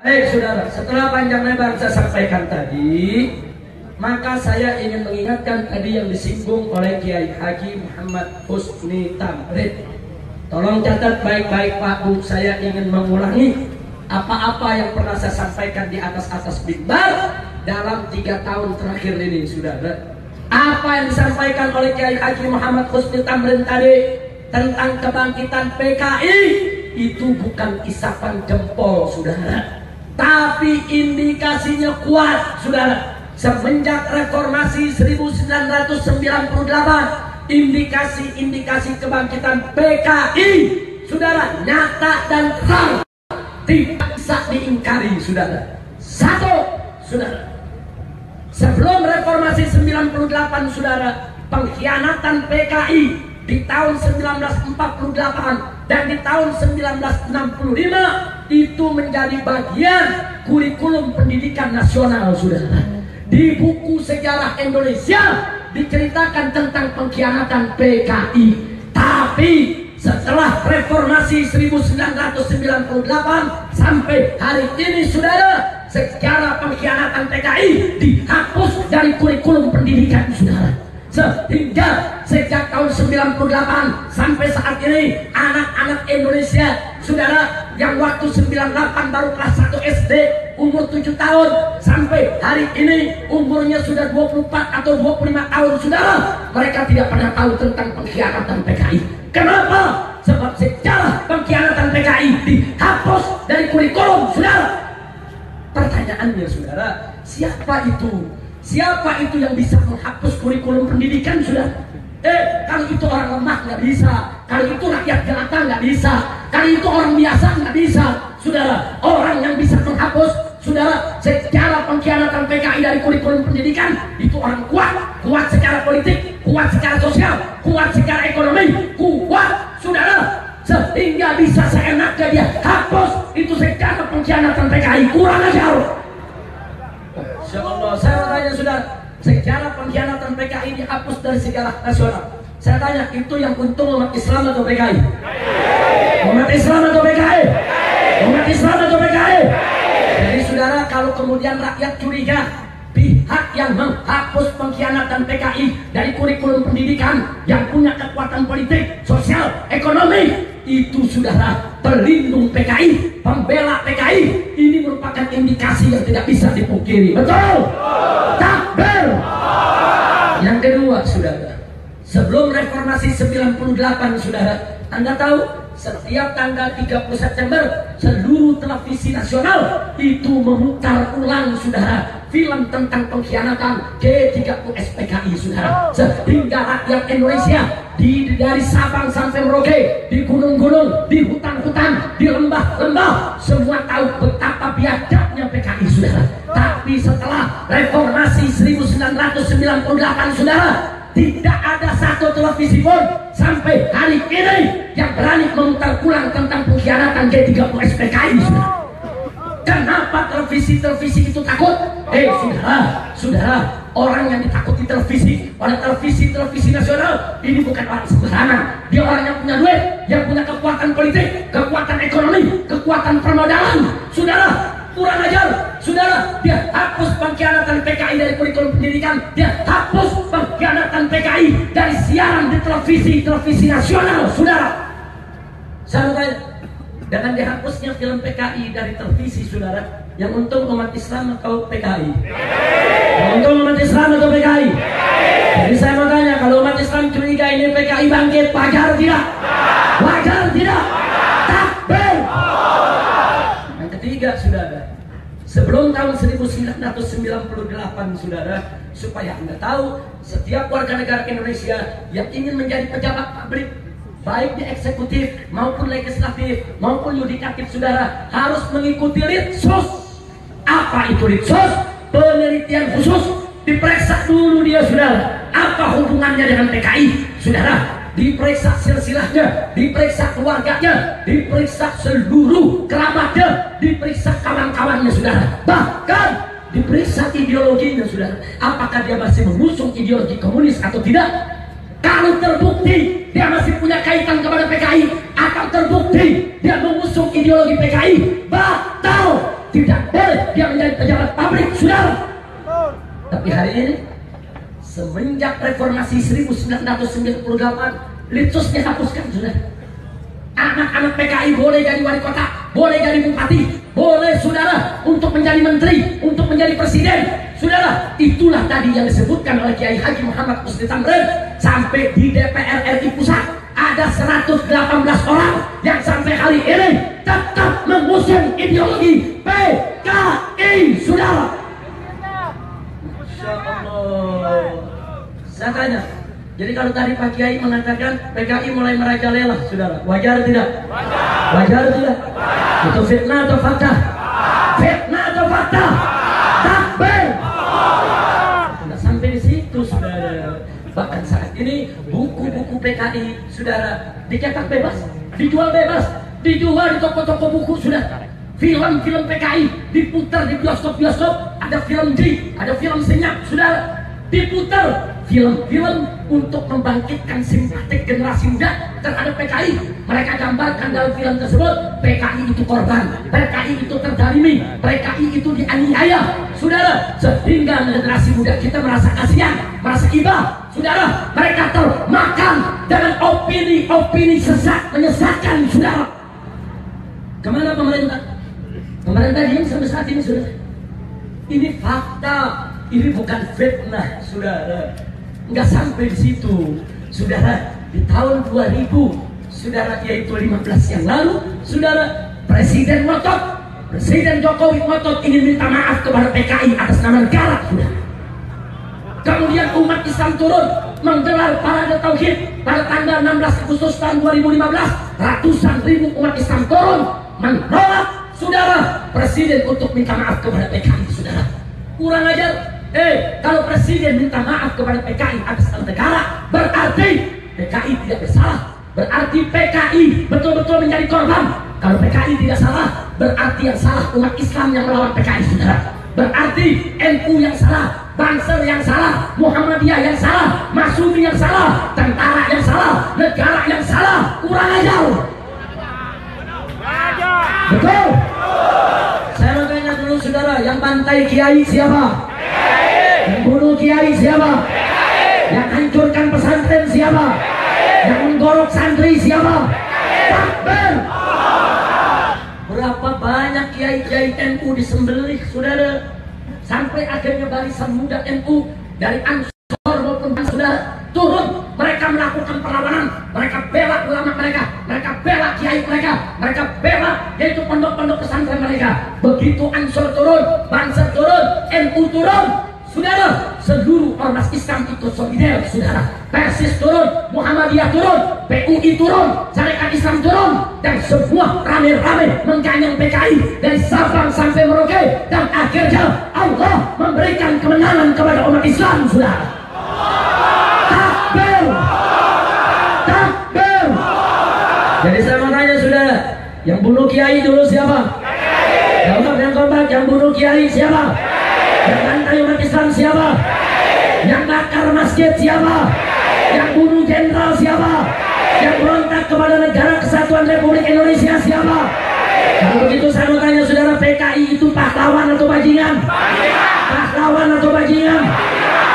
Baik saudara, setelah panjang lebar saya sampaikan tadi, maka saya ingin mengingatkan tadi yang disinggung oleh Kiai Haji Muhammad Husni Tamrin. Tolong catat baik-baik Pak Bu, saya ingin mengulangi apa-apa yang pernah saya sampaikan di atas mimbar dalam 3 tahun terakhir ini saudara. Apa yang disampaikan oleh Kiai Haji Muhammad Husni Tamrin tadi tentang kebangkitan PKI itu bukan isapan jempol saudara, tapi indikasinya kuat saudara. Semenjak reformasi 1998, indikasi kebangkitan PKI saudara nyata dan terang, tidak bisa diingkari saudara. Satu saudara, sebelum reformasi 98 saudara, pengkhianatan PKI di tahun 1948 dan di tahun 1965 itu menjadi bagian kurikulum pendidikan nasional saudara. Di buku sejarah Indonesia diceritakan tentang pengkhianatan PKI. Tapi setelah reformasi 1998 sampai hari ini saudara, sejarah pengkhianatan PKI dihapus dari kurikulum pendidikan saudara. Sehingga sejak tahun 98 sampai saat ini anak-anak Indonesia saudara yang waktu 98 baru kelas 1 SD umur 7 tahun sampai hari ini umurnya sudah 24 atau 25 tahun saudara, mereka tidak pernah tahu tentang pengkhianatan PKI. Kenapa? Sebab sejarah pengkhianatan PKI dihapus dari kurikulum saudara. Pertanyaannya saudara, siapa itu? Siapa itu yang bisa menghapus kurikulum pendidikan sudah? Kalau itu orang lemah nggak bisa, kalau itu rakyat jelata nggak bisa, kalau itu orang biasa nggak bisa, saudara. Orang yang bisa menghapus, saudara, secara pengkhianatan PKI dari kurikulum pendidikan itu orang kuat, kuat secara politik, kuat secara sosial, kuat secara ekonomi, kuat, saudara, sehingga bisa seenaknya dia hapus itu secara pengkhianatan PKI. Kurang ajar. Insya Allah, saya tanya sudah, sejarah pengkhianatan PKI dihapus dari sejarah nasional. Saya tanya, itu yang untung umat Islam atau PKI? Umat Islam atau PKI? Umat Islam atau PKI? Jadi saudara, kalau kemudian rakyat curiga pihak yang menghapus pengkhianatan PKI dari kurikulum pendidikan yang punya kekuatan politik, sosial, ekonomi, itu saudara pelindung PKI, pembela PKI, ini merupakan indikasi yang tidak bisa dipungkiri. Betul? Takbir. Yang kedua saudara, sebelum reformasi 98 saudara, Anda tahu setiap tanggal 30 September seluruh televisi nasional itu memutar ulang saudara film tentang pengkhianatan G30S PKI saudara, sehingga rakyat Indonesia dari Sabang sampai Merauke, di gunung-gunung, di hutan-hutan, di lembah-lembah, semua tahu betapa biadabnya PKI saudara. Tapi setelah reformasi 1998 saudara, tidak ada satu televisi pun sampai hari ini yang berani memutar ulang tentang pengkhianatan G30S PKI saudara. Kenapa televisi itu takut? Saudara, orang yang ditakuti televisi oleh televisi nasional ini bukan orang sembarangan. Dia orang yang punya duit, yang punya kekuatan politik, kekuatan ekonomi, kekuatan permodalan. Saudara, kurang ajar. Saudara, dia hapus pengkhianatan PKI dari kurikulum pendidikan. Dia hapus pengkhianatan PKI dari siaran di televisi nasional. Saudara, saya tanya, dengan dihapusnya film PKI dari televisi saudara, yang untung umat Islam atau PKI? Yang untung umat Islam atau PKI? Jadi saya mau tanya, kalau umat Islam curiga ini PKI bangkit, wajar tidak? Wajar tidak? Takbir. Yang ketiga saudara, sebelum tahun 1998 saudara, supaya Anda tahu, setiap warga negara Indonesia yang ingin menjadi pejabat publik, baik di eksekutif maupun legislatif maupun yudikatif saudara, harus mengikuti litsus. Apa itu litsus? Penelitian khusus. Diperiksa dulu dia saudara, apa hubungannya dengan PKI saudara, diperiksa silsilahnya, diperiksa keluarganya, diperiksa seluruh kerabatnya, diperiksa kawan-kawannya saudara, bahkan diperiksa ideologinya saudara, apakah dia masih mengusung ideologi komunis atau tidak. Kalau terbukti dia masih punya kaitan kepada PKI, atau terbukti dia mengusung ideologi PKI, batal tidak boleh dia menjadi pejabat publik, saudara. Tapi hari ini semenjak reformasi 1998 Litsus dihapuskan, saudara. Anak-anak PKI boleh jadi wali kota, boleh jadi bupati, boleh saudara untuk menjadi menteri, untuk menjadi presiden. Saudara, itulah tadi yang disebutkan oleh Kiai Haji Muhammad Husni Tamrin. Sampai di DPR RI pusat ada 118 orang yang sampai hari ini tetap mengusung ideologi PKI, saudara. Masya Allah. Saya tanya, jadi kalau tadi Pak Kiai mengatakan PKI mulai merajalela, saudara, wajar tidak? Wajar tidak? Itu fitnah atau fakta? Fitnah atau fakta? Takbir! Tidak sampai di situ, saudara. Bahkan saat ini buku-buku PKI, saudara, dicetak bebas, dijual bebas, dijual di toko-toko buku, saudara. Film-film PKI diputar di bioskop-bioskop, ada film J, ada film Senyap, saudara, diputar. Film-film untuk membangkitkan simpatik generasi muda terhadap PKI. Mereka gambarkan dalam film tersebut PKI itu korban, PKI itu terdalimi, PKI itu dianiaya, saudara, sehingga generasi muda kita merasa kasihan, merasa iba, saudara. Mereka termakan dengan opini-opini sesat, menyesatkan, saudara. Kemana pemerintah? Pemerintah diam sampai saat ini, saudara. Ini fakta, ini bukan fitnah, saudara. Nggak sampai di situ, saudara. Di tahun 2000, saudara, yaitu 15 yang lalu, saudara, Presiden Jokowi ngotot ingin minta maaf kepada PKI atas nama negara, saudara. Kemudian umat Islam turun menggelar parade tauhid pada tanggal 16 Agustus tahun 2015. Ratusan ribu umat Islam turun menolak, saudara, Presiden untuk minta maaf kepada PKI, saudara. Kurang ajar. Kalau Presiden minta maaf kepada PKI atas nama negara, berarti PKI tidak bersalah, berarti PKI betul-betul menjadi korban. Kalau PKI tidak salah, berarti yang salah umat Islam yang melawan PKI, saudara. Berarti NU yang salah, Banser yang salah, Muhammadiyah yang salah, Masyumi yang salah, tentara yang salah, negara yang salah. Kurang ajar. Betul. Saya mau tanya dulu, saudara, yang bantai kiai siapa? Yang bunuh kiai siapa? Yang hancurkan pesantren siapa? Yang menggorok santri siapa? Takbir! Berapa banyak kiai-kiai NU disembelih, saudara, sampai akhirnya barisan muda NU dari Ansor maupun saudara turun. Mereka melakukan perlawanan, mereka bela ulama mereka bela kiai mereka bela yaitu pondok-pondok pesantren mereka. Begitu Ansor turun, Banser turun, NU turun, saudara, seluruh ormas Islam ikut solidar, saudara. Persis turun, Muhammadiyah turun, PUI turun, Syarikat Islam turun, dan semua rame-rame mengganyang PKI dari Sabang sampai Merauke, dan akhirnya Allah memberikan kemenangan kepada umat Islam, saudara. Takbir! Takbir! Jadi saya mau tanya, saudara, yang bunuh kiai dulu siapa? Yang kompak, yang bunuh kiai siapa? Yang bantai umat Islam siapa? Yang bakar masjid siapa? Yang bunuh jenderal siapa? Yang berontak kepada negara kesatuan Republik Indonesia siapa? Kalau begitu saya mau tanya, saudara, PKI itu pahlawan atau bajingan? Pahlawan atau bajingan?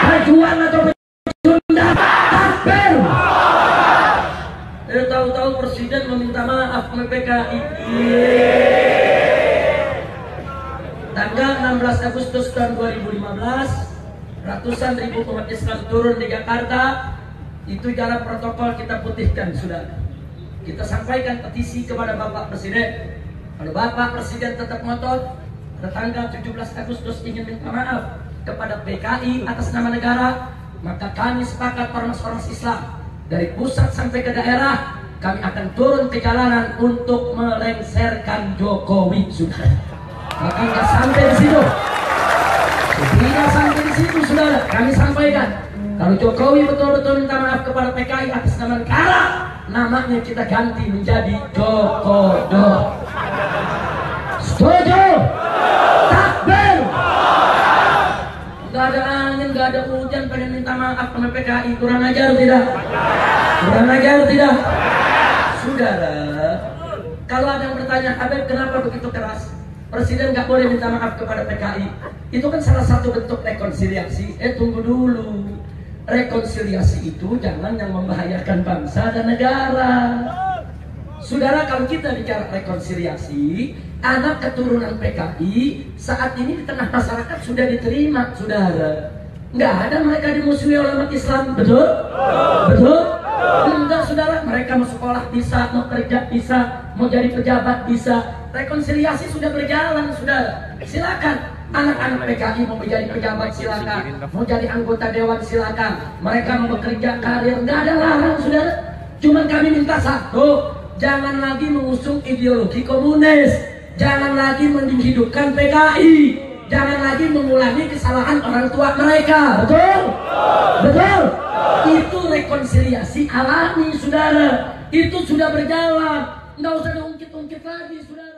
Perjuang atau pecundang? Takbir! Tahu-tahu Presiden meminta maaf ke PKI. Tanggal 16 Agustus tahun 2015, ratusan ribu umat Islam turun di Jakarta. Itu jalan protokol kita putihkan, saudara. Kita sampaikan petisi kepada Bapak Presiden. Kalau Bapak Presiden tetap ngotot pada tanggal 17 Agustus ingin minta maaf kepada PKI atas nama negara, maka kami sepakat ormas-ormas Islam dari pusat sampai ke daerah, kami akan turun ke jalanan untuk melengsarkan Jokowi, saudara. Maka nggak sampai di situ, tidak sampai di situ, saudara. Kami sampaikan, kalau Jokowi betul-betul minta maaf kepada PKI atas nama negara, namanya kita ganti menjadi Jokodo. Setuju? Takbir! Gak ada angin, gak ada hujan, pengen minta maaf sama PKI. Kurang ajar tidak? Kurang ajar tidak? Saudara, kalau ada yang bertanya, Habib kenapa begitu keras? Presiden nggak boleh minta maaf kepada PKI. Itu kan salah satu bentuk rekonsiliasi. Tunggu dulu. Rekonsiliasi itu jangan yang membahayakan bangsa dan negara. Saudara, kalau kita bicara rekonsiliasi, anak keturunan PKI saat ini di tengah masyarakat sudah diterima, saudara. Nggak ada mereka dimusuhi oleh umat Islam, betul? Betul? Enggak, saudara. Mereka mau sekolah bisa, mau kerja bisa, mau jadi pejabat bisa. Rekonsiliasi sudah berjalan, saudara. Silakan. Anak-anak PKI mau menjadi pejabat silakan, mau jadi anggota dewan silakan. Mereka mau bekerja karir, nggak ada larang, saudara. Cuman kami minta satu, jangan lagi mengusung ideologi komunis, jangan lagi menghidupkan PKI, jangan lagi mengulangi kesalahan orang tua mereka. Betul? Betul? Itu rekonsiliasi alami, saudara. Itu sudah berjalan, nggak usah diungkit-ungkit lagi, saudara.